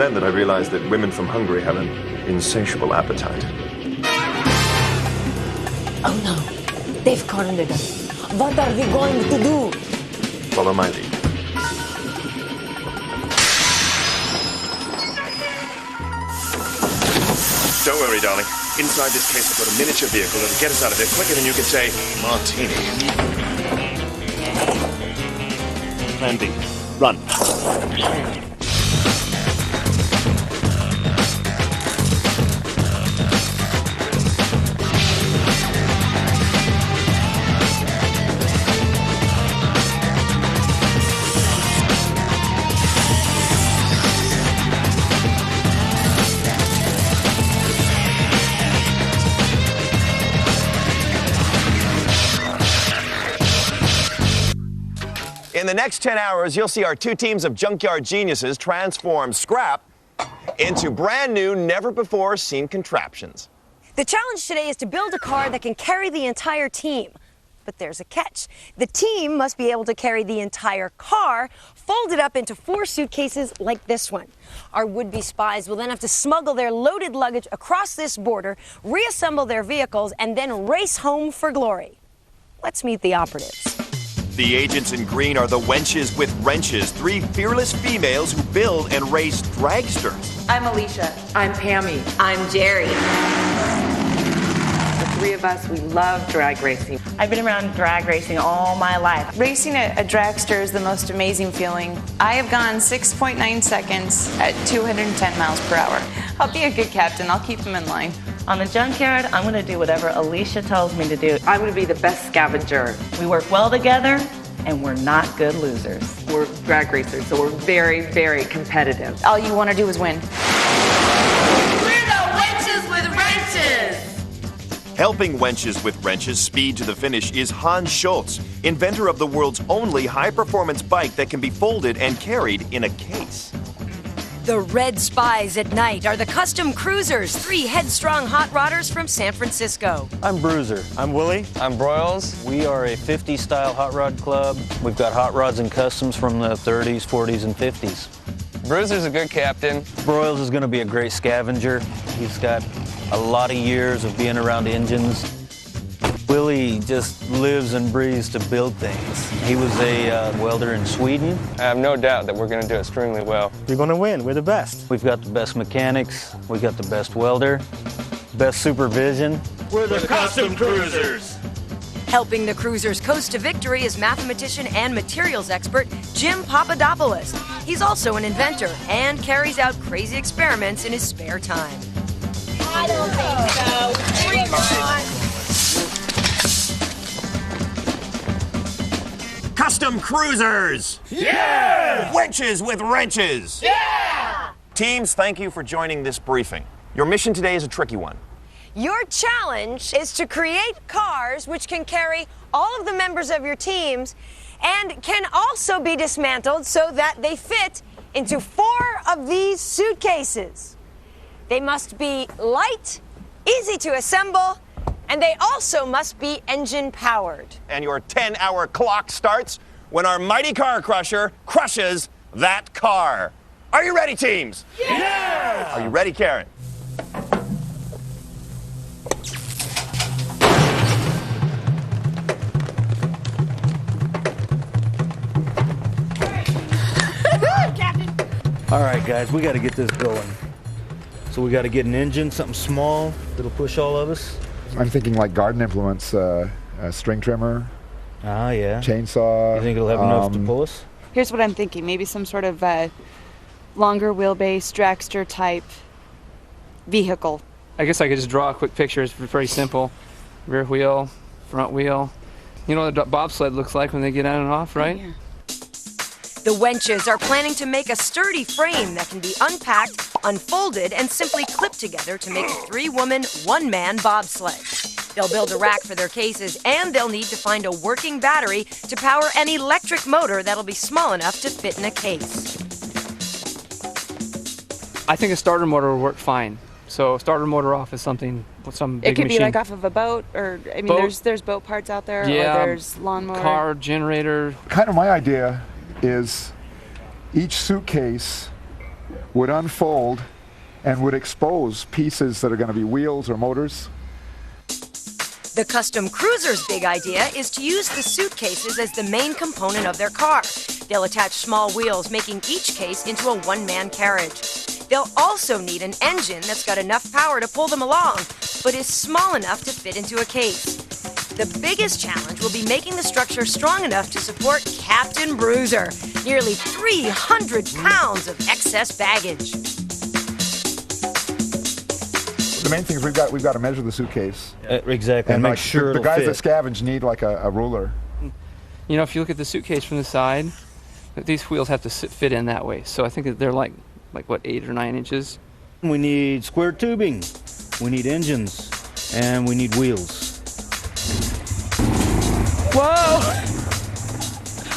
then that I realized that women from Hungary have an insatiable appetite. Oh no, they've cornered us. What are we going to do? Follow my lead. Don't worry, darling. Inside this case, I've got a miniature vehicle that'll get us out of here quicker than you can say, Martini. Plan B. Run. In the next 10 hours, you'll see our two teams of junkyard geniuses transform scrap into brand new, never-before-seen contraptions. The challenge today is to build a car that can carry the entire team. But there's a catch. The team must be able to carry the entire car, folded up into 4 suitcases like this one. Our would-be spies will then have to smuggle their loaded luggage across this border, reassemble their vehicles, and then race home for glory. Let's meet the operatives. The agents in green are the wenches with wrenches, 3 fearless females who build and race dragsters. I'm Alicia. I'm Pammy. I'm Jerry. The 3 of us, we love drag racing. I've been around drag racing all my life. Racing a dragster is the most amazing feeling. I have gone 6.9 seconds at 210 miles per hour. I'll be a good captain. I'll keep them in line. On the junkyard, I'm going to do whatever Alicia tells me to do. I'm going to be the best scavenger. We work well together, and we're not good losers. We're drag racers, so we're very, very competitive. All you want to do is win. We're the wenches with wrenches! Helping wenches with wrenches speed to the finish is Hans Schultz, inventor of the world's only high-performance bike that can be folded and carried in a case. The Red Spies at night are the custom cruisers, 3 headstrong hot rodders from San Francisco. I'm Bruiser. I'm Willie. I'm Broyles. We are a 50s style hot rod club. We've got hot rods and customs from the 30s, 40s, and 50s. Bruiser's a good captain. Broyles is going to be a great scavenger. He's got a lot of years of being around engines. Willie just lives and breathes to build things. He was a welder in Sweden. I have no doubt that we're going to do extremely well. You're going to win. We're the best. We've got the best mechanics. We've got the best welder, best supervision. We're the custom cruisers. Helping the cruisers coast to victory is mathematician and materials expert Jim Papadopoulos. He's also an inventor and carries out crazy experiments in his spare time. I don't think so. Come on. Custom cruisers! Yeah! Wenches with wrenches! Yeah! Teams, thank you for joining this briefing. Your mission today is a tricky one. Your challenge is to create cars which can carry all of the members of your teams and can also be dismantled so that they fit into 4 of these suitcases. They must be light, easy to assemble, and they also must be engine-powered. And your 10-hour clock starts when our mighty car crusher crushes that car. Are you ready, teams? Yeah! Are you ready, Karen? All right, guys, we got to get this going. So we got to get an engine, something small that'll push all of us. I'm thinking like garden implements, a string trimmer. Ah, yeah. Chainsaw. You think it'll have enough to pull us? Here's what I'm thinking. Maybe some sort of longer wheelbase, dragster type vehicle. I guess I could just draw a quick picture. It's very simple. Rear wheel, front wheel. You know what a bobsled looks like when they get on and off, right? Oh, yeah. The wenches are planning to make a sturdy frame that can be unpacked, unfolded, and simply clipped together to make a 3-woman, 1-man bobsled. They'll build a rack for their cases, and they'll need to find a working battery to power an electric motor that'll be small enough to fit in a case. I think a starter motor will work fine. So starter motor off is something with some big It could machine. be like off of a boat, or I mean, Boat. there's boat parts out there, Yeah, or there's lawnmower. car, generator. Kind of my idea is each suitcase would unfold and would expose pieces that are going to be wheels or motors. The Custom Cruiser's big idea is to use the suitcases as the main component of their car. They'll attach small wheels, making each case into a one-man carriage. They'll also need an engine that's got enough power to pull them along, but is small enough to fit into a case. The biggest challenge will be making the structure strong enough to support Captain Bruiser, nearly 300 pounds of excess baggage. The main thing is we've got to measure the suitcase. Exactly, and make sure the guys fit. that scavenge need like a ruler. You know, if you look at the suitcase from the side, these wheels have to fit in that way. So I think that they're like what, 8 or 9 inches. We need square tubing, we need engines, and we need wheels. Whoa!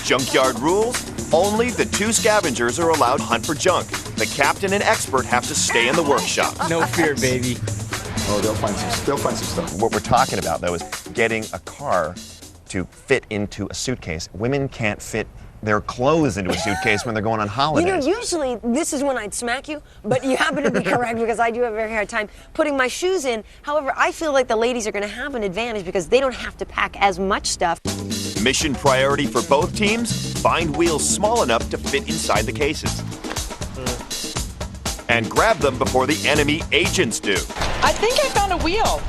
Junkyard rules? Only the 2 scavengers are allowed to hunt for junk. The captain and expert have to stay in the workshop. No fear, baby. Oh, they'll find some stuff. What we're talking about, though, is getting a car to fit into a suitcase. Women can't fit their clothes into a suitcase when they're going on holidays. You know, usually this is when I'd smack you, but you happen to be correct because I do have a very hard time putting my shoes in. However, I feel like the ladies are going to have an advantage because they don't have to pack as much stuff. Mission priority for both teams, find wheels small enough to fit inside the cases. And grab them before the enemy agents do. I think I found a wheel.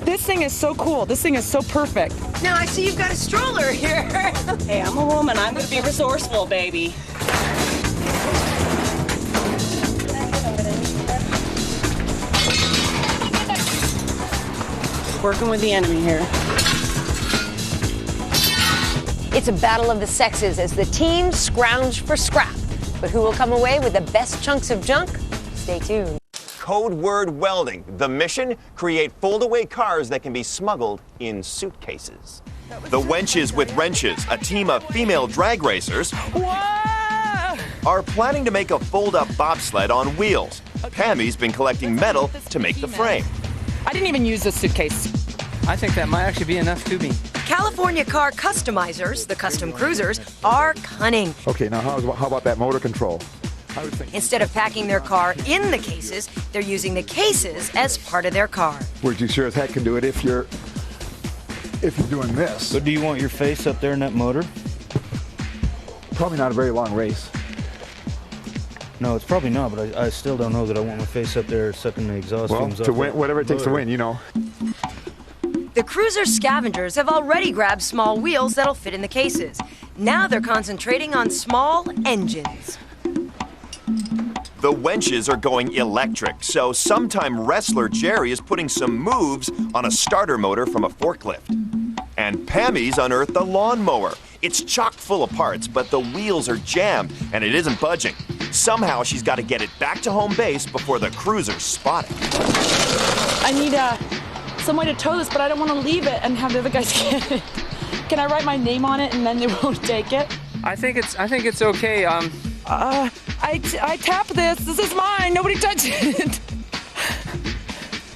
This thing is so cool. This thing is so perfect. Now I see you've got a stroller here. Hey, I'm a woman. I'm going to be resourceful, baby. Working with the enemy here. It's a battle of the sexes as the teams scrounge for scrap. But who will come away with the best chunks of junk? Stay tuned. Code word welding. The mission? Create fold-away cars that can be smuggled in suitcases. The Wenches with Wrenches, a team of female drag racers, are planning to make a fold-up bobsled on wheels. Pammy's been collecting metal to make the frame. I didn't even use this suitcase. I think that might actually be enough tubing. California car customizers, the Custom Cruisers, are cunning. Okay, now how about that motor control? Instead of packing their car in the cases, they're using the cases as part of their car. Which you sure as heck can do it if you're doing this. So do you want your face up there in that motor? Probably not a very long race. No, it's probably not, but I still don't know that I want my face up there sucking the exhaust fumes to win, whatever it takes to win, you know. The Cruiser scavengers have already grabbed small wheels that'll fit in the cases. Now they're concentrating on small engines. The Wenches are going electric, so sometime wrestler Jerry is putting some moves on a starter motor from a forklift. And Pammy's unearthed a lawnmower. It's chock full of parts, but the wheels are jammed and it isn't budging. Somehow she's got to get it back to home base before the cruisers spot it. I need some way to tow this, but I don't want to leave it and have the other guys get it. Can I write my name on it and then they won't take it? I think it's okay. I tap this. This is mine. Nobody touch it.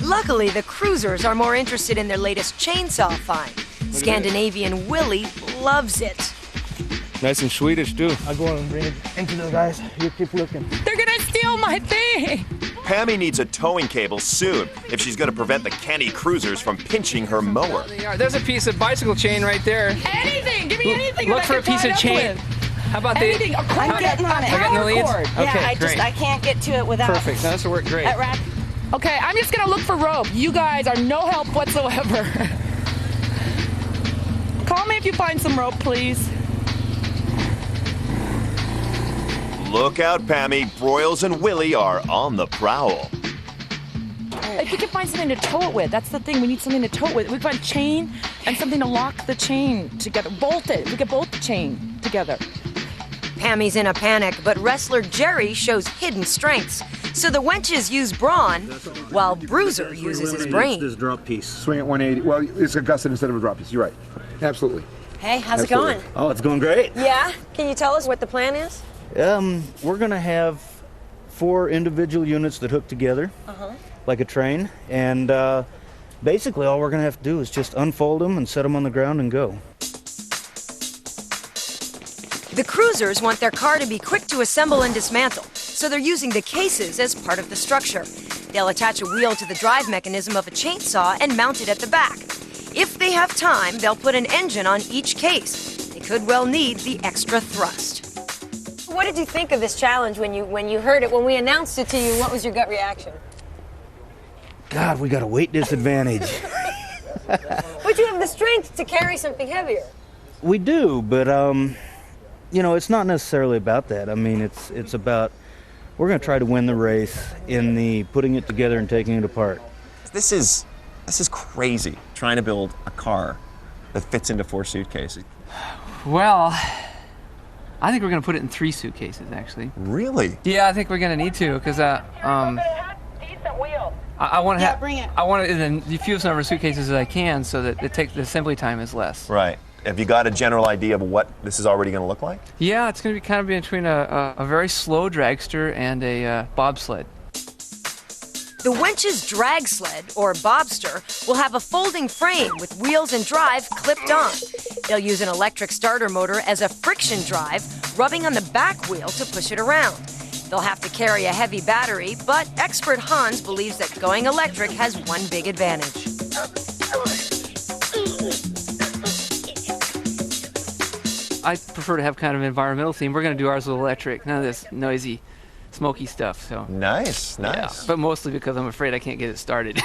Luckily, the Cruisers are more interested in their latest chainsaw find. Scandinavian Willie loves it. Nice and Swedish, too. I'll go and bring it into the guys. You keep looking. They're gonna steal my thing. Pammy needs a towing cable soon if she's going to prevent the canny cruisers from pinching her mower. There's a piece of bicycle chain right there. Anything. Give me anything. Look for a piece of chain. How about anything? the? I'm getting on it. I got in the leads? Yeah, Okay, I can't get to it without. Perfect. No, this will work great. Okay, I'm just gonna look for rope. You guys are no help whatsoever. Call me if you find some rope, please. Look out, Pammy. Broyles and Willie are on the prowl. If we can find something to tow it with, that's the thing. We need something to tow it with. We can find chain and something to lock the chain together. Bolt it. We can bolt the chain together. Pammy's in a panic, but wrestler Jerry shows hidden strengths. So the Wenches use brawn, while Bruiser uses his brain. This drop piece. Swing at 180. Well, it's a gusset instead of a drop piece. You're right. Absolutely. Hey, how's Absolutely. it going? Oh, it's going great. Yeah? Can you tell us what the plan is? We're going to have 4 individual units that hook together like a train, and basically all we're going to have to do is just unfold them and set them on the ground and go. The cruisers want their car to be quick to assemble and dismantle, so they're using the cases as part of the structure. They'll attach a wheel to the drive mechanism of a chainsaw and mount it at the back. If they have time, they'll put an engine on each case. They could well need the extra thrust. What did you think of this challenge when you heard it, when we announced it to you? What was your gut reaction? God, we got a weight disadvantage. But you have the strength to carry something heavier. We do, but you know, it's not necessarily about that. I mean, it's about, we're going to try to win the race in the putting it together and taking it apart. This is crazy, trying to build a car that fits into 4 suitcases. Well, I think we're going to put it in 3 suitcases, actually. Really? Yeah, I think we're going to need to, because I want to have, I want it in the fewest number of suitcases as I can, so that the assembly time is less. Right. Have you got a general idea of what this is already going to look like? Yeah, it's going to be kind of between a very slow dragster and a bobsled. The Wench's drag sled, or bobster, will have a folding frame with wheels and drive clipped on. They'll use an electric starter motor as a friction drive, rubbing on the back wheel to push it around. They'll have to carry a heavy battery, but expert Hans believes that going electric has one big advantage. I prefer to have kind of an environmental theme. We're going to do ours with electric, none of this noisy, smoky stuff. So nice. Yeah, but mostly because I'm afraid I can't get it started.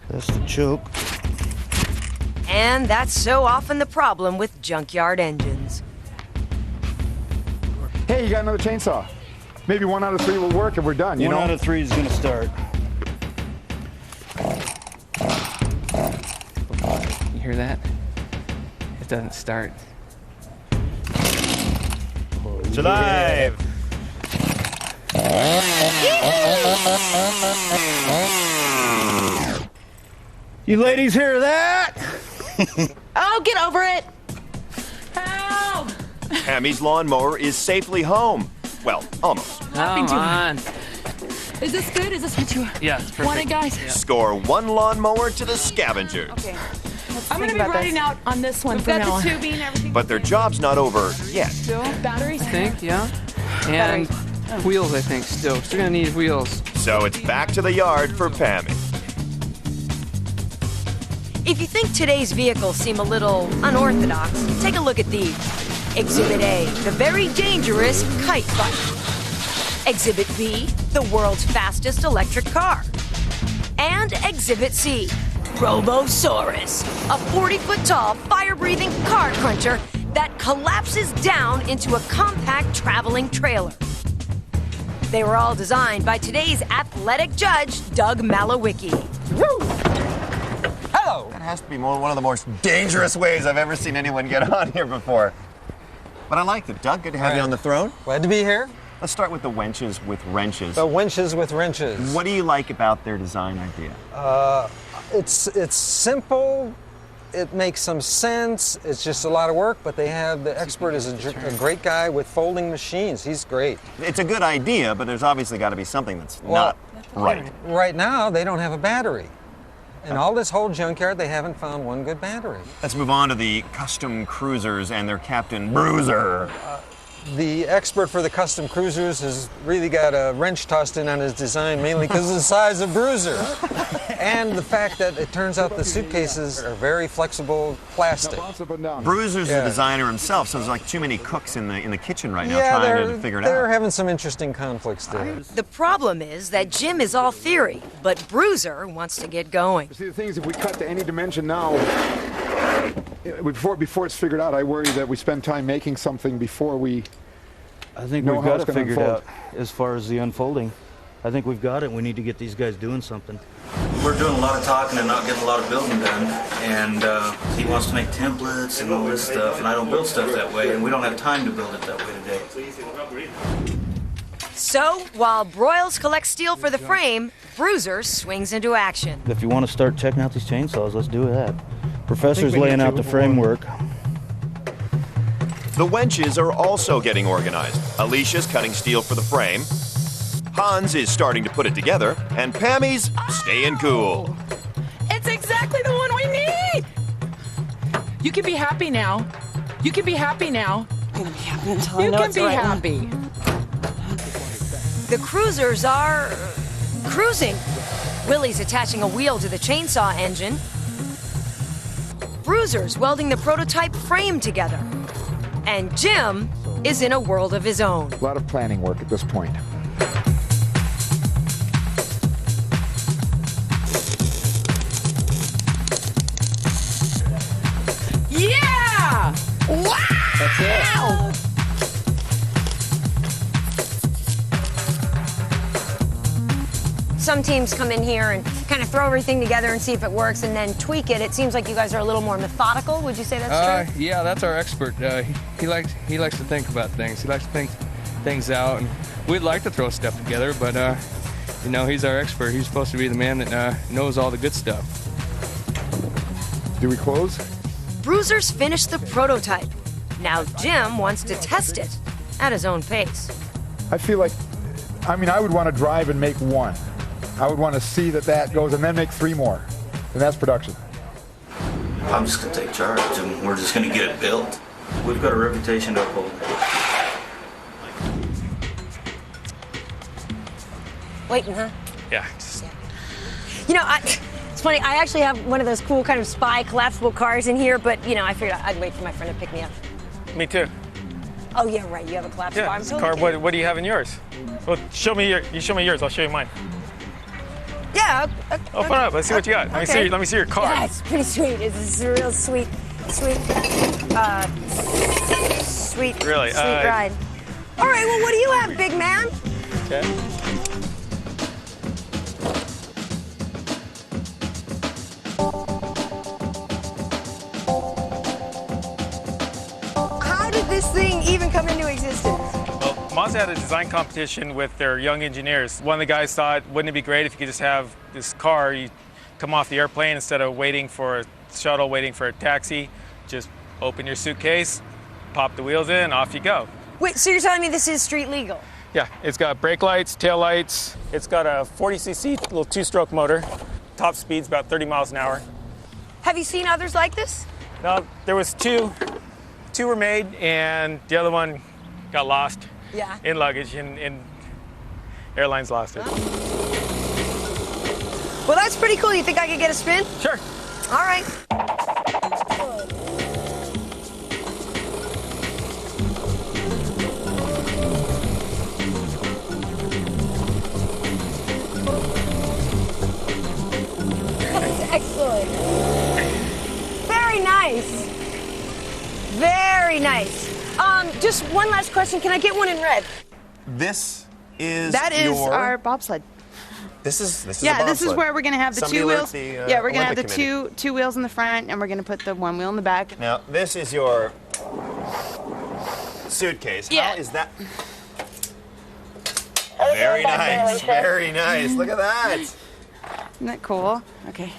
That's the choke. And that's so often the problem with junkyard engines. Hey, you got another chainsaw. Maybe 1 out of 3 will work and we're done, you know? 1 out of 3 is going to start. You hear that? It doesn't start. It's alive! You ladies hear that? Oh, get over it! Help! Pammy's lawnmower is safely home. Well, almost. Come on. Is this good? Is this what you Yeah, it's perfect. want it, guys? Yeah. Score 1 lawnmower to the scavengers. Okay. I'm going to be riding out on this one from now on. We've got the tubing and everything. But their job's not over yet. Still? Batteries? I think, yeah. And wheels, I think, still. Still going to need wheels. So it's back to the yard for Pammy. If you think today's vehicles seem a little unorthodox, take a look at these. Exhibit A, the very dangerous kite bike. Exhibit B, the world's fastest electric car. And Exhibit C, Robosaurus, a 40-foot-tall, fire-breathing car cruncher that collapses down into a compact traveling trailer. They were all designed by today's athletic judge, Doug Malowicki. Hello! That has to be one of the most dangerous ways I've ever seen anyone get on here before. But I liked it. Doug, good to have you on the throne. Glad to be here. Let's start with the Wenches with wrenches. The Wenches with wrenches. What do you like about their design idea? It's simple. It makes some sense. It's just a lot of work, but the expert is a great guy with folding machines. He's great. It's a good idea, but there's obviously got to be something that's not right. Right now, they don't have a battery. In all this whole junkyard, they haven't found one good battery. Let's move on to the custom cruisers and their Captain Bruiser. The expert for the custom cruisers has really got a wrench tossed in on his design, mainly because of the size of Bruiser. And the fact that it turns out the suitcases are very flexible plastic. Bruiser's the designer himself, so there's like too many cooks in the kitchen right now trying to figure it out. They're having some interesting conflicts there. The problem is that Jim is all theory, but Bruiser wants to get going. See, the thing is, if we cut to any dimension now, before it's figured out, I worry that we spend time making something before we I think we've got it figured out as far as the unfolding. I think we've got it. We need to get these guys doing something. We're doing a lot of talking and not getting a lot of building done. And he wants to make templates and all this stuff, and I don't build stuff that way, and we don't have time to build it that way today. So, while Broyles collects steel for the frame, Bruiser swings into action. If you want to start checking out these chainsaws, let's do that. Professor's laying out the framework. The wenches are also getting organized. Alicia's cutting steel for the frame. Hans is starting to put it together, and Pammy's staying cool. It's exactly the one we need! You can be happy now. You can be happy now. I'm gonna be happy until I know it's You the right can be happy. The cruisers are cruising. Willie's attaching a wheel to the chainsaw engine. Bruiser's welding the prototype frame together. And Jim is in a world of his own. A lot of planning work at this point. Yeah! Wow! That's it. Some teams come in here and kind of throw everything together and see if it works and then tweak it. It seems like you guys are a little more methodical. Would you say that's true? Yeah, that's our expert. He likes to think about things. He likes to think things out, and we'd like to throw stuff together, but you know, he's our expert. He's supposed to be the man that knows all the good stuff. Do we close? Bruiser's finished the prototype. Now Jim wants to test it at his own pace. I feel like, I would want to drive and make one. I would want to see that goes and then make 3 more. And that's production. I'm just going to take charge and we're just going to get it built. We've got a reputation to uphold. Waiting, huh? Yeah. You know, it's funny. I actually have one of those cool kind of spy collapsible cars in here, but, you know, I figured I'd wait for my friend to pick me up. Me too. Oh, yeah, right. You have a collapsible car. Yeah, car. What do you have in yours? Well, show me yours. I'll show you mine. Yeah. Open up. Let's see what you got. Okay. Let me see your car. Yeah, it's pretty sweet. It's a real sweet, Really? sweet ride. All right. Well, what do you have, big man? Okay. How did this thing even come into existence? Well, Mazda had a design competition with their young engineers. One of the guys thought, wouldn't it be great if you could just have this car, you come off the airplane instead of waiting for a shuttle, waiting for a taxi, just open your suitcase, pop the wheels in, off you go. Wait, so you're telling me this is street legal? Yeah, it's got brake lights, tail lights. It's got a 40cc little 2-stroke motor. Top speed's about 30 miles an hour. Have you seen others like this? No, there was two. 2 were made, and the other one got lost in luggage, and airlines lost it. Well, that's pretty cool. You think I could get a spin? Sure. All right. That's excellent. Very nice. Very nice. Just one last question. Can I get one in red? This is That is our bobsled. This is a this is bobsled. where we're going to have the Somebody 2 alert wheels. the, Yeah, we're going to have the Olympic committee. two wheels in the front, and we're going to put the 1 wheel in the back. Now, this is your suitcase. Yeah. How is that? Very nice. Very nice. Look at that. Isn't that cool? Okay.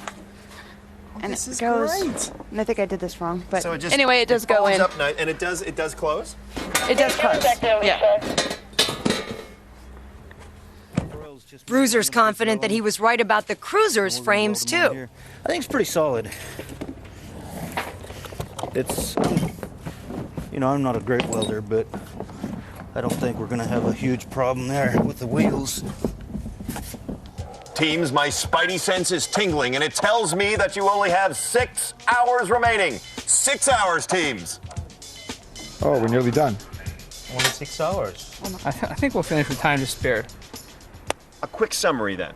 And this is goes. great. And I think I did this wrong, but So it just, anyway, it does go folds in. Up nice, and it does close? It does close. Yeah. Bruiser's confident that he was right about the cruiser's frames, too. I think it's pretty solid. It's, you know, I'm not a great welder, but I don't think we're going to have a huge problem there with the wheels. Teams, my spidey sense is tingling, and it tells me that you only have 6 hours remaining. 6 hours, teams. Oh, we're nearly done. Only 6 hours. I think we'll finish with time to spare. A quick summary, then.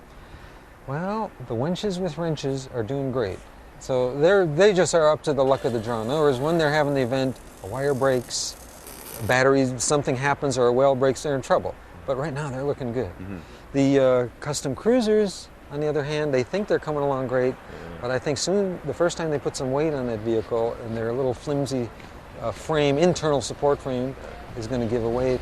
Well, the winches with wrenches are doing great. So they just are up to the luck of the draw. In other words, when they're having the event, a wire breaks, a battery, something happens, or a weld breaks, they're in trouble. But right now, they're looking good. Mm-hmm. The custom cruisers, on the other hand, they think they're coming along great, but I think soon, the first time they put some weight on that vehicle, and their little flimsy frame, internal support frame, is going to give away.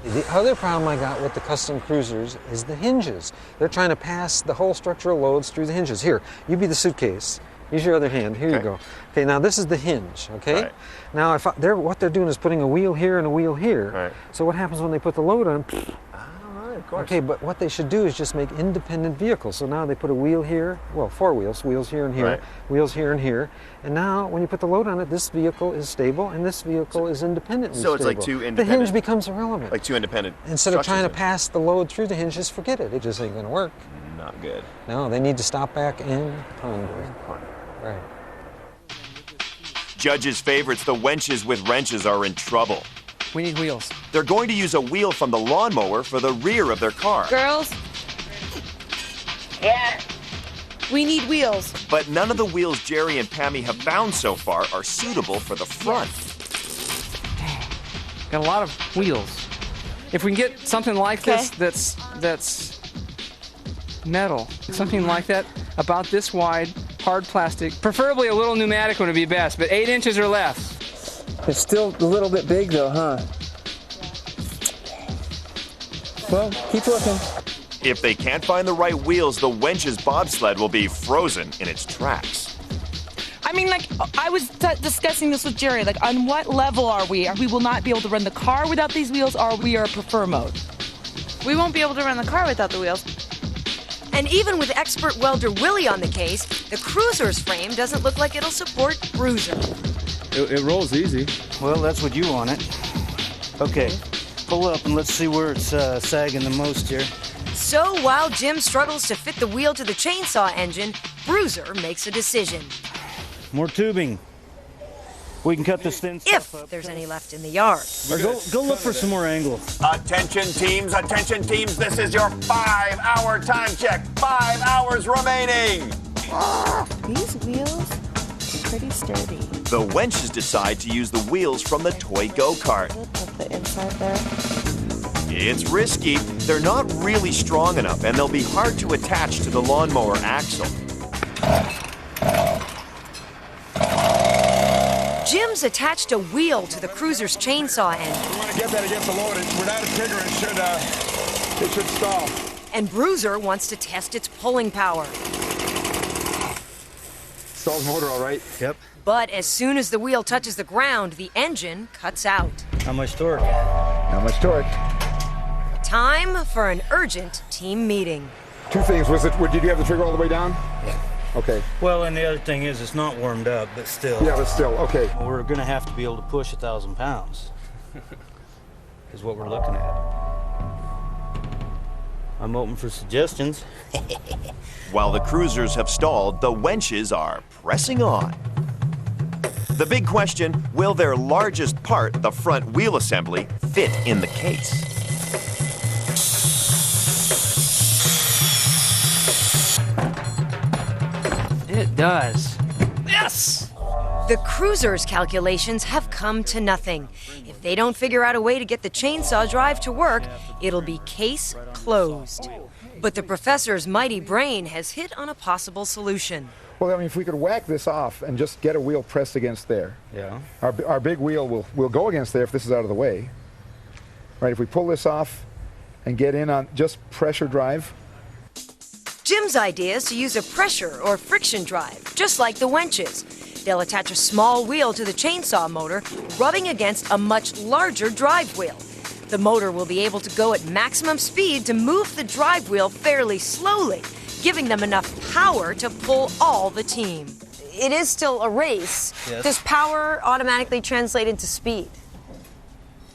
The other problem I got with the custom cruisers is the hinges. They're trying to pass the whole structural loads through the hinges. Here, you be the suitcase. Use your other hand. Here you go. Okay, now this is the hinge, okay? Now, what they're doing is putting a wheel here and a wheel here. So what happens when they put the load on? Of course. Okay, but what they should do is just make independent vehicles. So now they put a wheel here, well, 4 wheels, wheels here and here, wheels here and here. And now, when you put the load on it, this vehicle is stable and this vehicle is independently stable. So it's like two independent... The hinge becomes irrelevant. Like two independent Instead of trying to pass the load through the hinge, just forget it. It just ain't going to work. Not good. No, they need to stop back and ponder. Right. Judges' favorites, the wenches with wrenches, are in trouble. We need wheels. They're going to use a wheel from the lawnmower for the rear of their car. Girls? Yeah? We need wheels. But none of the wheels Jerry and Pammy have found so far are suitable for the front. Got a lot of wheels. If we can get something like this that's metal, something like that, about this wide, hard plastic, preferably a little pneumatic would be best, but 8 inches or less. It's still a little bit big though, huh? Well, keep looking. If they can't find the right wheels, the wench's bobsled will be frozen in its tracks. I mean, like, I was discussing this with Jerry. Like, on what level are we? We will not be able to run the car without these wheels, or we are prefer mode. We won't be able to run the car without the wheels. And even with expert welder Willie on the case, the Cruiser's frame doesn't look like it'll support Bruiser. It rolls easy. Well, that's what you want it. Okay, pull up and let's see where it's sagging the most here. So while Jim struggles to fit the wheel to the chainsaw engine, Bruiser makes a decision. More tubing. We can cut this thin stuff up. If there's any left in the yard. Or go look for some more angles. Attention teams, this is your 5-hour time check. 5 hours remaining. These wheels are pretty sturdy. The wenches decide to use the wheels from the toy go-kart. Put the inside there. It's risky. They're not really strong enough, and they'll be hard to attach to the lawnmower axle. Jim's attached a wheel to the Cruiser's chainsaw engine. You want to get that against the load. Without a trigger, it should stall. And Bruiser wants to test its pulling power. Stalls motor all right? Yep. But as soon as the wheel touches the ground, the engine cuts out. How much torque? Not much torque. Time for an urgent team meeting. 2 things. Did you have the trigger all the way down? Yeah. Okay. Well, and the other thing is it's not warmed up, but still. Yeah, but still, okay. We're going to have to be able to push 1,000 pounds. Is what we're looking at. I'm open for suggestions. While the Cruisers have stalled, the wenches are pressing on. The big question, will their largest part, the front wheel assembly, fit in the case? It does. Yes! The Cruiser's calculations have come to nothing. If they don't figure out a way to get the chainsaw drive to work, it'll be case closed. But the professor's mighty brain has hit on a possible solution. Well, I mean, if we could whack this off and just get a wheel pressed against there. Yeah. Our big wheel will go against there if this is out of the way. Right, if we pull this off and get in on just pressure drive. Jim's idea is to use a pressure or friction drive, just like the wenches. They'll attach a small wheel to the chainsaw motor, rubbing against a much larger drive wheel. The motor will be able to go at maximum speed to move the drive wheel fairly slowly, giving them enough power to pull all the team. It is still a race. Yes. Does power automatically translate into speed?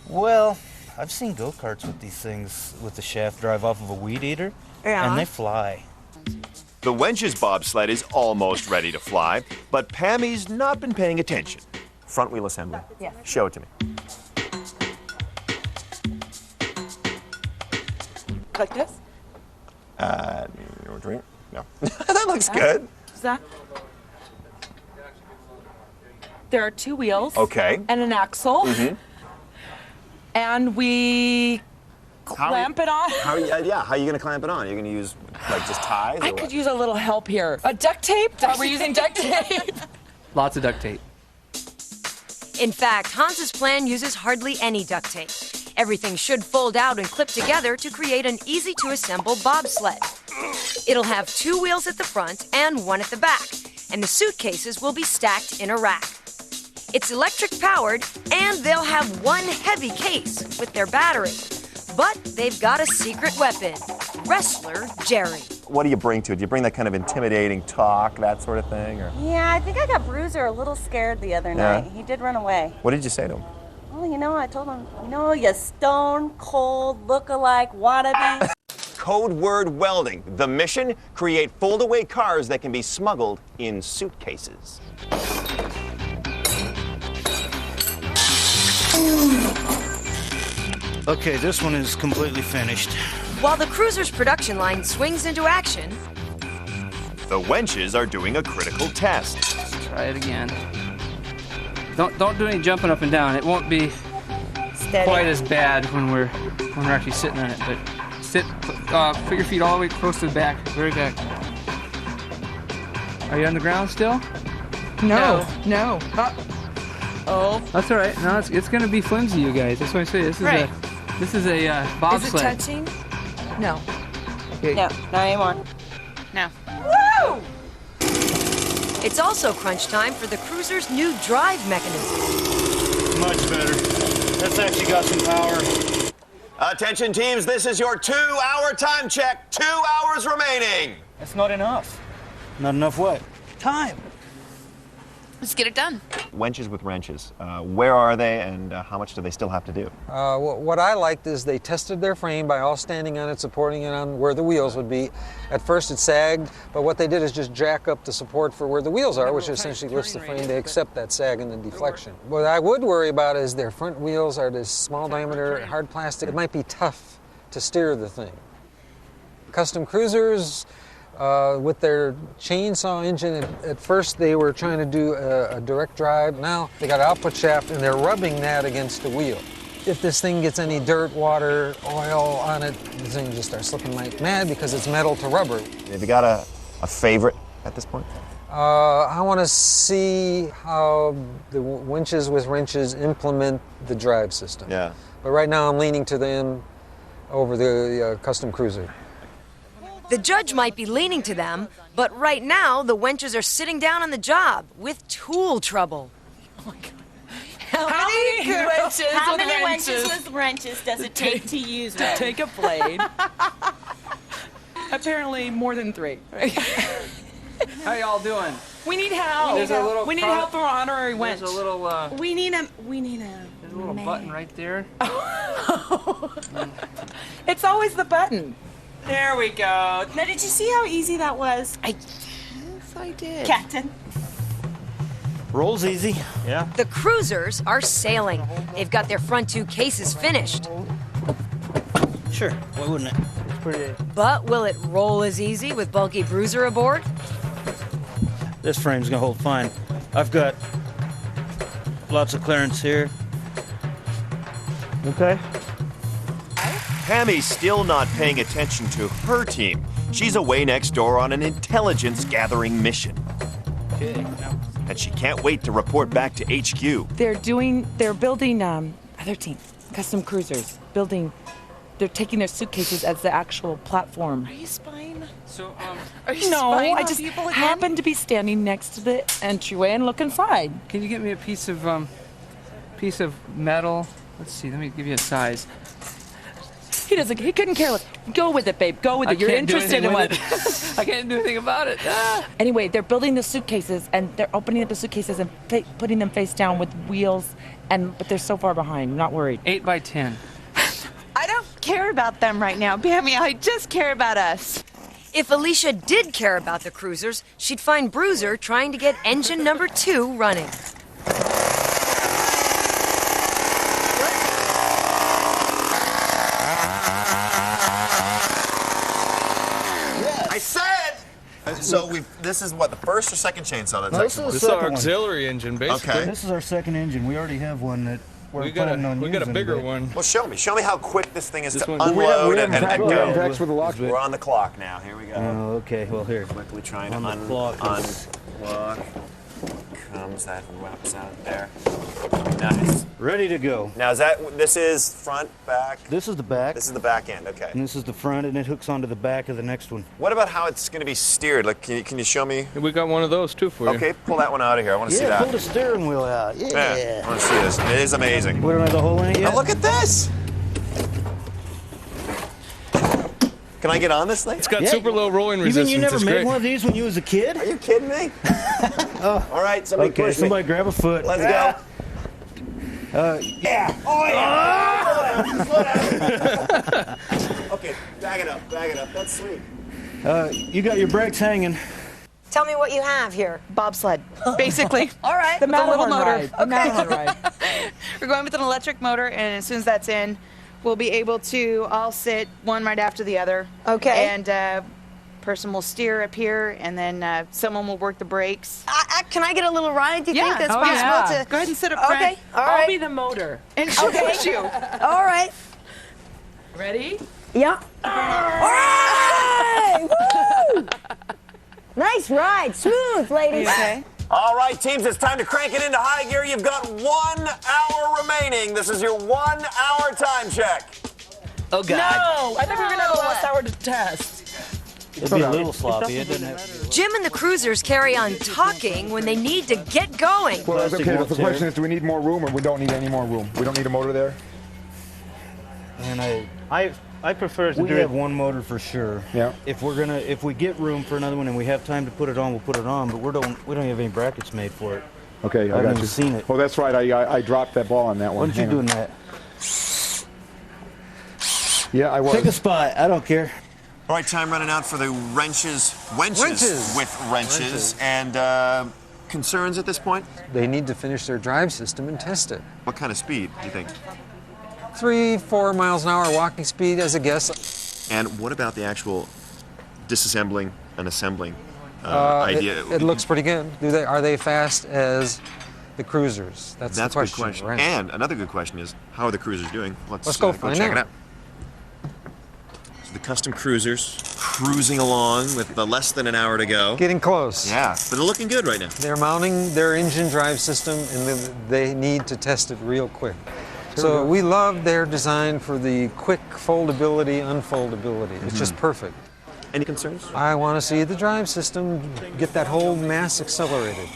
Well, I've seen go-karts with these things with the shaft drive off of a weed eater, and they fly. The wench's bobsled is almost ready to fly, but Pammy's not been paying attention. Front wheel assembly. Yeah. Show it to me. Like this? Drink? No. That looks good. Is that? There are 2 wheels. Okay. And an axle. Mm-hmm. And we clamp it on. How are you going to clamp it on? Are you going to use, like, just ties? I could use a little help here. A duct tape? Are we using duct tape? Lots of duct tape. In fact, Hans's plan uses hardly any duct tape. Everything should fold out and clip together to create an easy-to-assemble bobsled. It'll have 2 wheels at the front and 1 at the back. and the suitcases will be stacked in a rack. It's electric powered, and they'll have one heavy case with their battery. But they've got a secret weapon, Wrestler Jerry. What do you bring to it? Do you bring that kind of intimidating talk, that sort of thing? Or? Yeah, I think I got Bruiser a little scared the other night. He did run away. What did you say to him? Well, you know, I told him, you know, you stone cold look-alike wannabe. Code word welding. The mission? Create fold-away cars that can be smuggled in suitcases. Okay, this one is completely finished. While the cruiser's production line swings into action, the wenches are doing a critical test. Let's try it again. Don't do any jumping up and down. It won't be quite as bad when we're actually sitting on it. But put your feet all the way close to the back, very back. Are you on the ground still? No. Oh. That's all right. No, it's going to be flimsy, you guys. That's what I say. This is a bobsled. Is it touching? No. Okay. No, not anymore. No. woo! It's also crunch time for the cruiser's new drive mechanism. Much better. That's actually got some power. Attention teams, this is your 2-hour time check. 2 hours remaining. That's not enough. Not enough what? Time. Let's get it done. Wenches with wrenches. Where are they, and how much do they still have to do? What I liked is they tested their frame by all standing on it, supporting it on where the wheels would be. At first it sagged, but what they did is just jack up the support for where the wheels are, which essentially lifts the frame to accept that sag and the deflection. What I would worry about is their front wheels are this small diameter, hard plastic. It might be tough to steer the thing. Custom cruisers, with their chainsaw engine, at first they were trying to do a direct drive. Now they got an output shaft and they're rubbing that against the wheel. If this thing gets any dirt, water, oil on it, the thing just starts slipping like mad because it's metal to rubber. Have you got a favorite at this point? I want to see how the winches with wrenches implement the drive system. Yeah. But right now I'm leaning to them over the custom cruiser. The judge might be leaning to them, but right now the wenches are sitting down on the job with tool trouble. Oh my God. How many wenches with wrenches does it take to use to one? take a blade? Apparently more than 3. How y'all doing? We need help. We need help for our honorary wench. There's a little. We need a. There's a little button right there. It's always the button. There we go. Now, did you see how easy that was? Yes, I did. Captain. Rolls easy. Yeah. The cruisers are sailing. They've got their front 2 cases finished. Sure, why wouldn't it? It's pretty. But will it roll as easy with bulky Bruiser aboard? This frame's gonna hold fine. I've got lots of clearance here. Okay. Pammy's still not paying attention to her team. She's away next door on an intelligence-gathering mission. Okay. And she can't wait to report back to HQ. They're building other team, custom cruisers, they're taking their suitcases as the actual platform. Are you spying? So, Are you No, spying I on just people again? happened to be standing next to the entryway and look inside. can you get me a piece of metal? Let's see. Let me give you a size. He couldn't care less. Go with it, babe. Go with it. You're interested in what? I can't do anything about it. Anyway, they're building the suitcases and they're opening up the suitcases and putting them face down with wheels, but they're so far behind. I'm not worried. 8 by 10. I don't care about them right now, Pammy. I just care about us. If Alicia did care about the cruisers, she'd find Bruiser trying to get engine number 2 running. So this is what, the first or second chainsaw that's This is our auxiliary engine, basically. Okay. This is our second engine. We already have one that we're planning on using. We got a bigger one. Well, show me how quick this thing is to one- unload and go. With the lock. We're on the clock now. Here we go. Oh, okay. Well, here. Quickly trying to On the clock. unlock. comes. That wraps out there. Nice. Ready to go. Now, this is front, back? This is the back. This is the back end, okay. And this is the front, and it hooks onto the back of the next one. What about how it's going to be steered? Like, can you show me? We got one of those too for you. Okay, pull that one out of here. I want to see that. Pull the steering wheel out. Yeah. I want to see this. It is amazing. We don't have the hole in it yet. Now look at this. Can I get on this thing? It's got super low rolling resistance. You mean you never it's made great. one of these when you was a kid? Are you kidding me? Oh. All right, somebody push me. Somebody grab a foot. Let's go. Yeah. Oh, yeah. Slow down. Okay, back it up. That's sweet. You got your brakes hanging. Tell me what you have here. Bobsled, basically. All right. The With a little Matterhorn motor. ride. The Matterhorn ride. We're going with an electric motor, and as soon as that's in, we'll be able to all sit one right after the other. Okay. And person will steer up here, and then someone will work the brakes. Can I get a little ride? Do you think that's Oh, possible? yeah. To... Go ahead and sit up front. Okay. All right. I'll be the motor. And she'll push you. All right. Ready? Yeah. All right. Woo! Nice ride. Smooth, ladies. Okay. All right, teams, it's time to crank it into high gear. You've got 1 hour remaining. This is your 1 hour time check. Oh, God. No! I thought we were going to have the last hour to test. It'd be a little sloppy, isn't it? Jim and the cruisers carry on talking when they need to get going. Well, Plastic okay, won't the tear. question is, do we need more room or we don't need any more room? We don't need a motor there? And I prefer to we do have it. one motor for sure. Yeah. If we get room for another one and we have time to put it on, we'll put it on. But we don't have any brackets made for it. Okay, I haven't got even you. seen it. Oh, that's right. I dropped that ball on that one. Why don't you Hang on. doing that? Yeah, I was. Pick a spot. I don't care. All right, time running out for the wenches with wrenches. And concerns at this point? They need to finish their drive system and test it. What kind of speed do you think? 3-4 miles an hour walking speed as a guess. And what about the actual disassembling and assembling idea? It looks pretty good. Are they fast as the cruisers? That's the a good question. Right. And another good question is, how are the cruisers doing? Let's go find check out. it out. So the custom cruisers cruising along with less than an hour to go. Getting close. Yeah, but they're looking good right now. They're mounting their engine drive system, and they need to test it real quick. So we love their design for the quick foldability, unfoldability. It's just perfect. Any concerns? I want to see the drive system get that whole mass accelerated,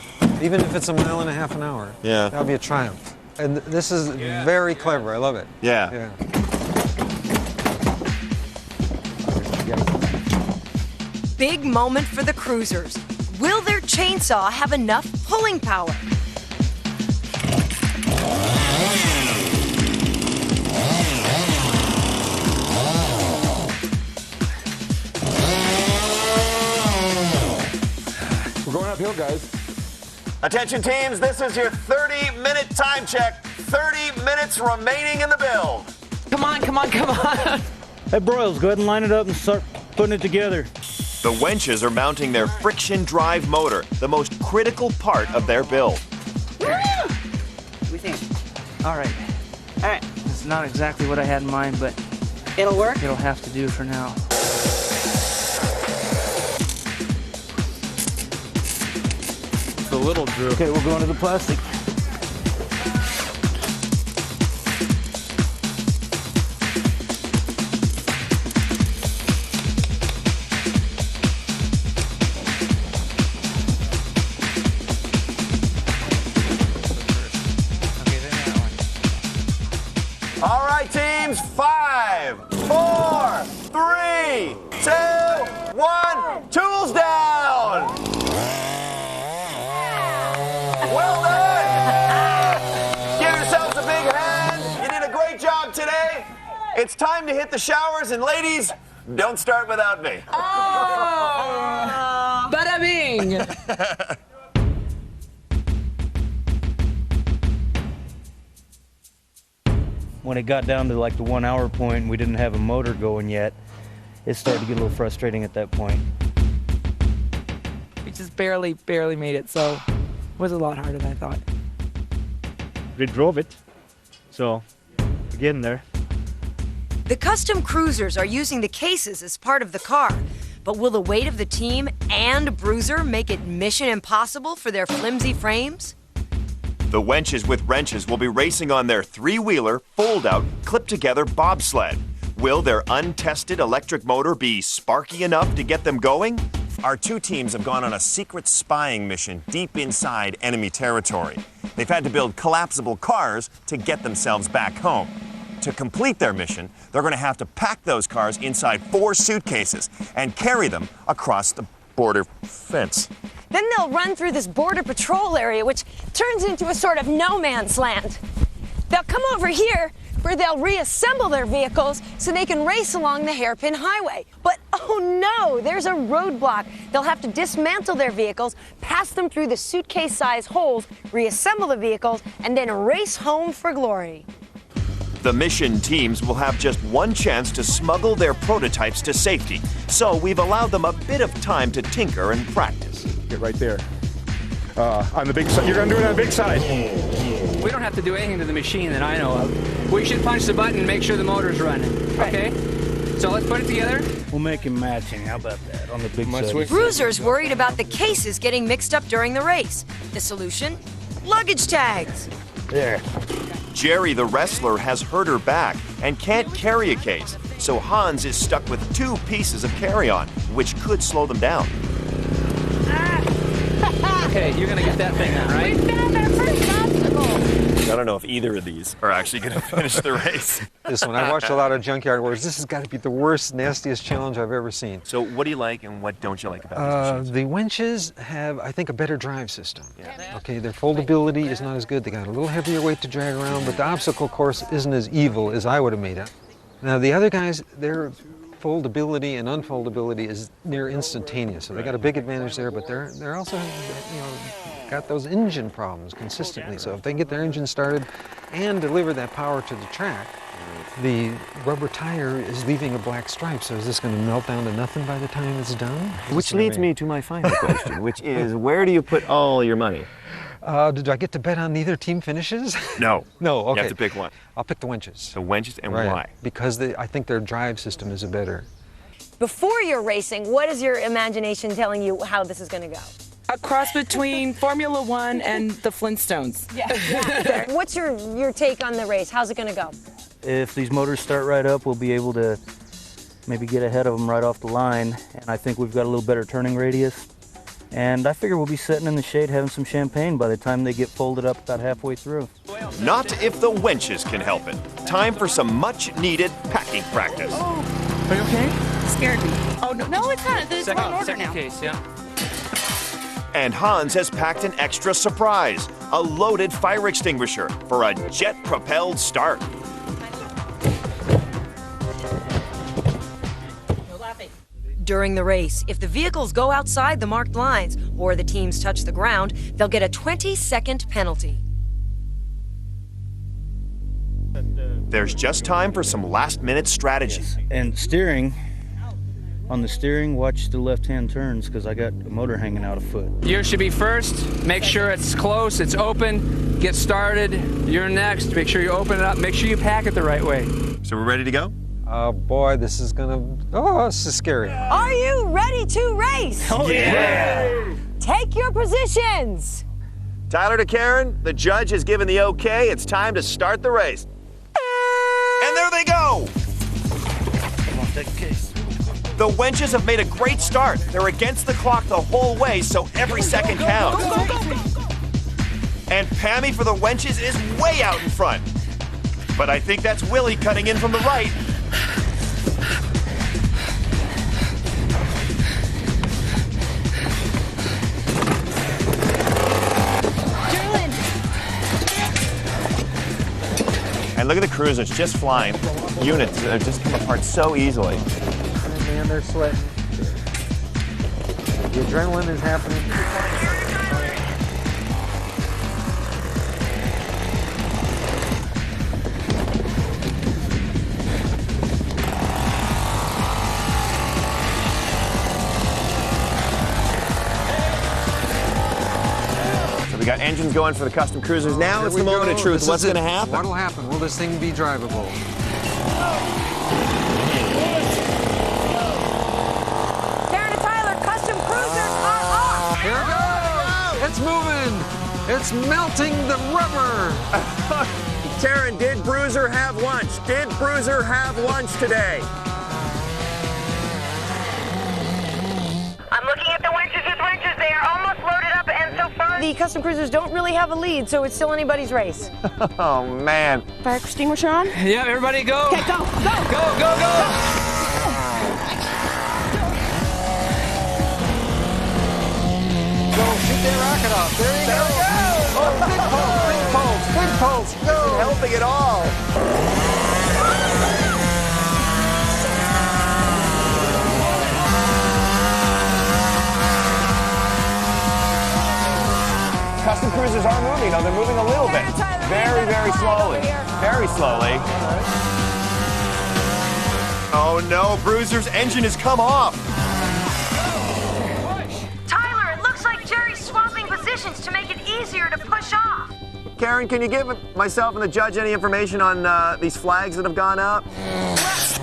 even if it's 1.5 miles an hour. Yeah. That'll be a triumph. And this is very clever. I love it. Yeah. Big moment for the cruisers. Will their chainsaw have enough pulling power? We're going uphill, guys. Attention teams, this is your 30-minute time check. 30 minutes remaining in the build. Come on. Hey, Broyles, go ahead and line it up and start putting it together. The wenches are mounting their friction drive motor, the most critical part of their build. We think. All right. It's not exactly what I had in mind, but It'll work? it'll have to do for now. The little drill. Okay, we're going to the plastic. All right, teams, 5, 4, 3, 2, 1, tools down! Well done! Give yourselves a big hand. You did a great job today. It's time to hit the showers, and ladies, don't start without me. Bada bing! When it got down to like the 1 hour point and we didn't have a motor going yet, it started to get a little frustrating at that point. We just barely made it, so it was a lot harder than I thought. We drove it, so we're getting there. The custom cruisers are using the cases as part of the car, But will the weight of the team and Bruiser make it mission impossible for their flimsy frames? The Wenches with Wrenches will be racing on their three-wheeler, fold-out, clip-together bobsled. Will their untested electric motor be sparky enough to get them going? Our two teams have gone on a secret spying mission deep inside enemy territory. They've had to build collapsible cars to get themselves back home. To complete their mission, they're going to have to pack those cars inside 4 suitcases and carry them across the border fence. Then they'll run through this border patrol area, which turns into a sort of no man's land. They'll come over here, where they'll reassemble their vehicles so they can race along the hairpin highway. But oh no, there's a roadblock. They'll have to dismantle their vehicles, pass them through the suitcase-sized holes, reassemble the vehicles, and then race home for glory. The mission teams will have just one chance to smuggle their prototypes to safety, so we've allowed them a bit of time to tinker and practice. Get right there. On the big side. You're going to do it on the big side. We don't have to do anything to the machine that I know of. We should punch the button and make sure the motor's running. Okay? So let's put it together. We'll make him matching. How about that? On the big side. Bruiser's worried about the cases getting mixed up during the race. The solution? Luggage tags. There. Jerry the wrestler has hurt her back and can't carry a case, so Hans is stuck with 2 pieces of carry-on, which could slow them down. Okay, you're gonna get that thing now, right? We found our first obstacle. I don't know if either of these are actually going to finish the race. This one, I watched a lot of Junkyard Wars. This has got to be the worst, nastiest challenge I've ever seen. So what do you like and what don't you like about these machines? The winches have, I think, a better drive system. Yeah. Okay, their foldability is not as good. They got a little heavier weight to drag around, but the obstacle course isn't as evil as I would have made it. Now, the other guys, their foldability and unfoldability is near instantaneous, so they got a big advantage there, but they're also, got those engine problems consistently. So if they can get their engine started and deliver that power to the track, the rubber tire is leaving a black stripe. So is this going to melt down to nothing by the time it's done? Which leads me to my final question, which is, where do you put all your money? Did I get to bet on neither team finishes? No. No, okay. You have to pick one. I'll pick the winches. The winches, and right. Why? Because I think their drive system is a better. Before you're racing, what is your imagination telling you how this is going to go? A cross between Formula One and the Flintstones. Yeah. What's your take on the race? How's it going to go? If these motors start right up, we'll be able to maybe get ahead of them right off the line. And I think we've got a little better turning radius. And I figure we'll be sitting in the shade having some champagne by the time they get folded up about halfway through. Not if the wenches can help it. Time for some much-needed packing practice. Oh, are you okay? Scared me. Oh, no, it's not. It's all in order second now. case, yeah. And Hans has packed an extra surprise, a loaded fire extinguisher for a jet-propelled start. During the race, if the vehicles go outside the marked lines or the teams touch the ground, they'll get a 20-second penalty. There's just time for some last-minute strategy. And steering, on the steering, watch the left-hand turns because I got a motor hanging out a foot. You should be first. Make sure it's close, it's open. Get started. You're next. Make sure you open it up. Make sure you pack it the right way. So we're ready to go? Oh boy, this is this is scary. Are you ready to race? Oh, yeah! Take your positions. Tyler to Karen, the judge has given the okay. It's time to start the race. And there they go! Come on, take a case. The wenches have made a great start. They're against the clock the whole way, so every second counts. And Pammy for the wenches is way out in front. But I think that's Willie cutting in from the right. And look at the cruisers just flying. Units just come apart so easily. Oh, man, they're sweating. The adrenaline is happening. We got engines going for the custom cruisers. Now it's the moment of truth. What's going to happen? What'll happen? Will this thing be drivable? it's moving. It's melting the rubber. Taryn, did Bruiser have lunch? Did Bruiser have lunch today? I'm looking at the winches with winches. They are almost loaded up, and so far the custom cruisers don't really have a lead, so it's still anybody's race. Oh, man. Fire extinguisher on? Yeah, everybody go. Okay, go, go. Go, go, go. Go, shoot that rocket off. There you go. Oh, big pulse. Go. Isn't helping at all. Custom cruisers are moving, though. They're moving a little bit. Very, very slowly. Very slowly. Oh, no. Bruiser's engine has come off. Tyler, it looks like Jerry's swapping positions to make it easier to push off. Karen, can you give myself and the judge any information on these flags that have gone up?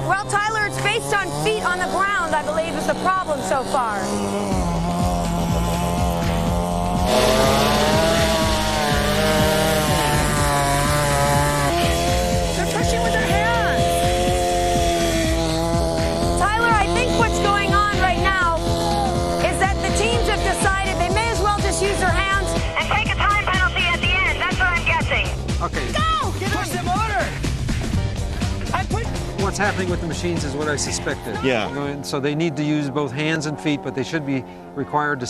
Well, Tyler, it's based on feet on the ground, I believe, is the problem so far. They're pushing with their hands. Tyler, I think what's going on right now is that the teams have decided they may as well just use their hands and take a time penalty at the end. That's what I'm guessing. Okay. Go! Push the motor! What's happening with the machines is what I suspected. Yeah. You know, and so they need to use both hands and feet, but they should be required to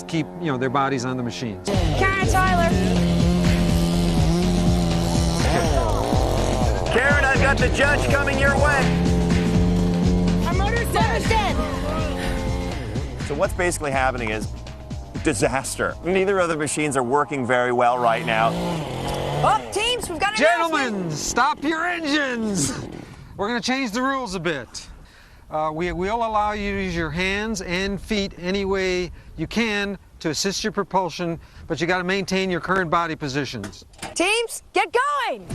keep, their bodies on the machines. Karen, Tyler. Karen, I've got the judge coming your way. Our motor's dead. So what's basically happening is disaster. Neither of the machines are working very well right now. Oh, teams, we've got an Gentlemen, stop your engines! We're going to change the rules a bit. We will allow you to use your hands and feet any way you can to assist your propulsion, but you got to maintain your current body positions. Teams, get going!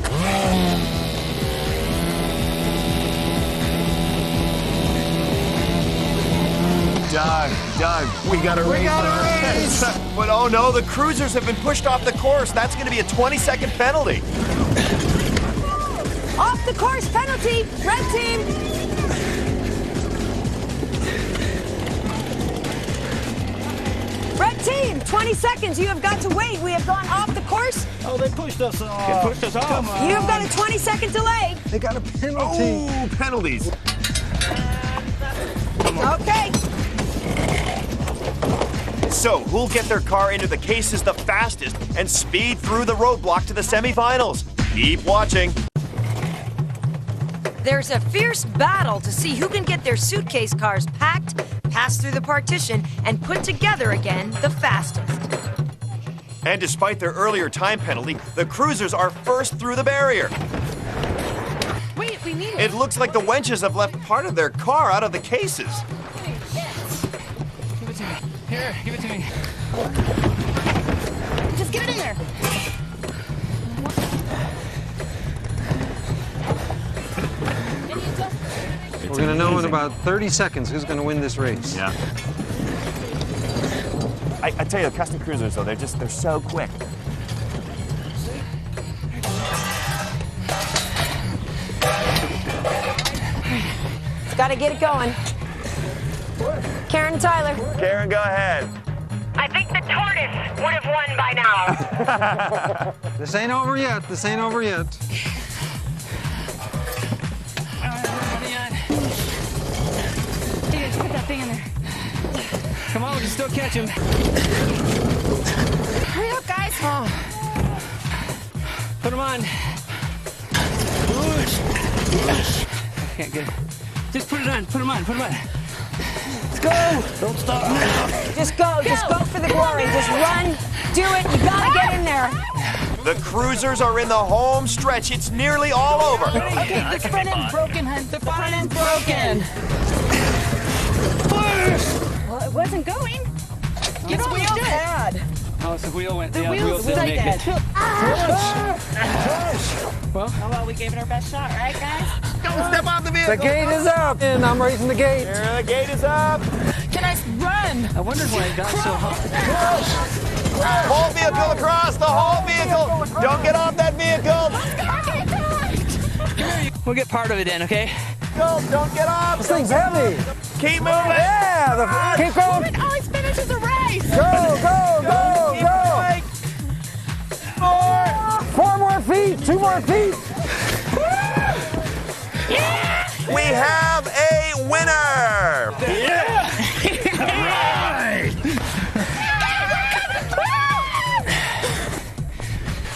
Doug, we got a race. But oh no, the cruisers have been pushed off the course. That's going to be a 20-second penalty. Off the course penalty, red team. Red team, 20 seconds. You have got to wait. We have gone off the course. Oh, they pushed us off. They pushed us off. You have got a 20-second delay. They got a penalty. Oh, penalties. Okay. So, who'll get their car into the cases the fastest and speed through the roadblock to the semifinals? Keep watching. There's a fierce battle to see who can get their suitcase cars packed, pass through the partition, and put together again the fastest. And despite their earlier time penalty, the cruisers are first through the barrier. Wait, we need It looks like the wenches have left part of their car out of the cases. Give it to me. Here, give it to me. Just get it in there. We're going to know in about 30 seconds who's going to win this race. Yeah. I tell you, the custom cruisers, though, they're so quick. Got to get it going. Karen and Tyler. Karen, go ahead. I think the tortoise would have won by now. This ain't over yet. This ain't over yet. Here, put that thing in there. Come on, we can still catch him. Hurry up, guys. Oh. Put him on. Can't get it. Just put it on. Put him on. Put him on. Let's go. Don't stop. Just go for the glory. Just run, do it. You got to get in there. The cruisers are in the home stretch. It's nearly all over. Okay, the front end's broken, hun. The front end's broken. Well, it wasn't going. Get the wheel bad. Oh, it's the wheel went. The Yeah, wheels didn't make it. Well, we gave it our best shot, right, guys? Don't step off the vehicle. The gate is up, and I'm raising the gate. The gate is up. Can I run? on! I wondered why it got so hot. Whole vehicle across, the whole vehicle. Don't get off that vehicle. We'll get part of it in, okay? Don't get off. This thing's heavy. Keep moving. Yeah, keep going. Oh, it's finished as a race! Go, go, go, go. 4 more feet, 2 more feet. We have a winner. Yeah! Right!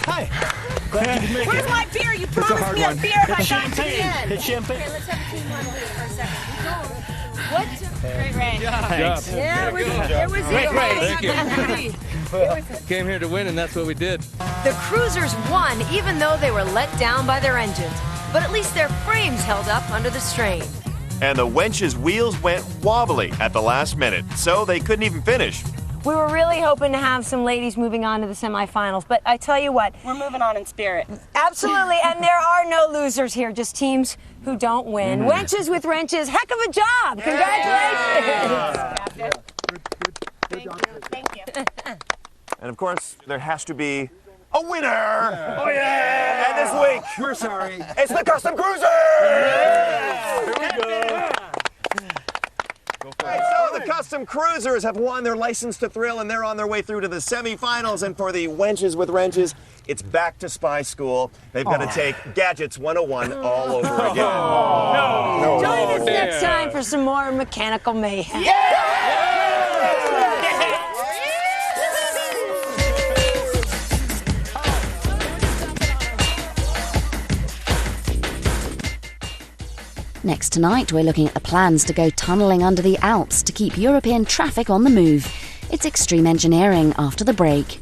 Hi. Glad you could make Where's it. my beer? You promised me a beer if I got to the end. It's champagne. Okay, let's have a team one here for a second. What? Great race. Thanks. Yeah, it was Great race. Thank you. Came here to win, and that's what we did. The cruisers won even though they were let down by their engines. But at least their frames held up under the strain. And the wench's wheels went wobbly at the last minute, so they couldn't even finish. We were really hoping to have some ladies moving on to the semifinals, but I tell you what. We're moving on in spirit. Absolutely, and there are no losers here, just teams who don't win. Wenches with wrenches, heck of a job! Congratulations! Thank you. Thank you. And of course, there has to be a winner! Oh, yeah! And this week, We're sorry. it's the Custom Cruiser! Here we go. Right, so the Custom Cruisers have won their license to thrill, and they're on their way through to the semifinals. And for the wenches with wrenches, it's back to spy school. They've got to take Gadgets 101 all over again. Join us next time for some more mechanical mayhem. Next tonight, we're looking at the plans to go tunnelling under the Alps to keep European traffic on the move. It's extreme engineering after the break.